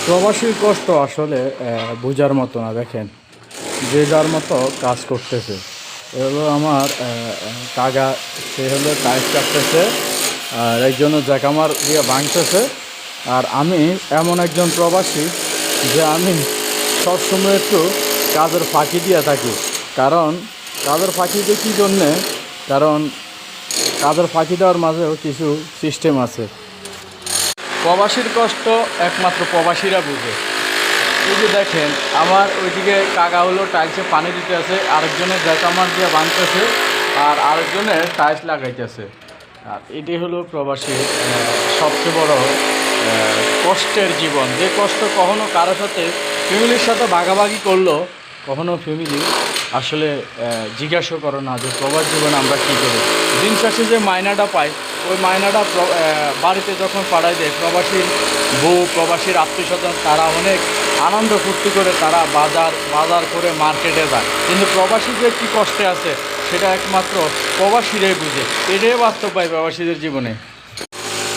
প্রবাসীর কষ্ট আসলে বোঝার মতো না। দেখেন, যে যার মতো কাজ করতেছে। এ হলো আমার কাকা, সে হলো টাইস কাটতেছে, আর একজন জ্যাকামার দিয়ে ভাঙতেছে। আর আমি এমন একজন প্রবাসী যে আমি সবসময় একটু কাজের ফাঁকি দিয়ে থাকি। কারণ কাজের ফাঁকি দিয়ে কী জন্যে? কারণ কাজের ফাঁকি দেওয়ার মাঝেও কিছু সিস্টেম আছে। প্রবাসীর কষ্ট একমাত্র প্রবাসীরা বুঝে। এই যে দেখেন, আমার ওইদিকে কাকা হলো টাইলসে পানি দিতে আছে, আরেকজনের জ্যাকামার দিয়ে বাঁধতেছে, আর আরেকজনের টাইলস লাগাইতেছে। আর এটি হলো প্রবাসীর সবচেয়ে বড় কষ্টের জীবন। যে কষ্ট কখনো কারোর সাথে ফ্যামিলির সাথে ভাগাভাগি করলো, কখনো ফ্যামিলি আসলে জিজ্ঞাসা করো না যে প্রবাস জীবনে আমরা কী করি। দিন শেষে যে মাইনাটা পাই, ওই মাইনাটা বাড়িতে যখন পাঠাই দেয় প্রবাসীর বউ, প্রবাসীর আত্মীয়স্বজন, তারা অনেক আনন্দ ফুর্তি করে তারা বাজার করে মার্কেটে যায়। কিন্তু প্রবাসী যে কী কষ্টে আছে সেটা একমাত্র প্রবাসীরাই বুঝে। এটাই বাস্তব পাই প্রবাসীদের জীবনে।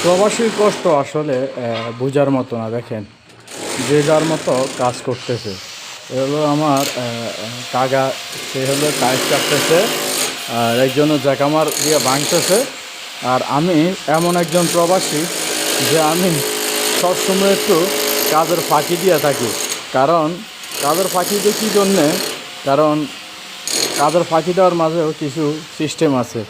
প্রবাসীর কষ্ট আসলে বোঝার মতো না। দেখেন, যে যার মতো কাজ করতেছে। এ হলো আমার কাকা, সে হলো টাইস কাটতেছে, আর একজন জ্যাকামার দিয়ে ভাঙতেছে। আর আমি এমন একজন প্রবাসী যে আমি সবসময় একটু কাজের ফাঁকি দিয়ে থাকি। কারণ কাজের ফাঁকি দিয়ে কী জন্যে? কারণ কাজের ফাঁকি দেওয়ার মাঝেও কিছু সিস্টেম আছে।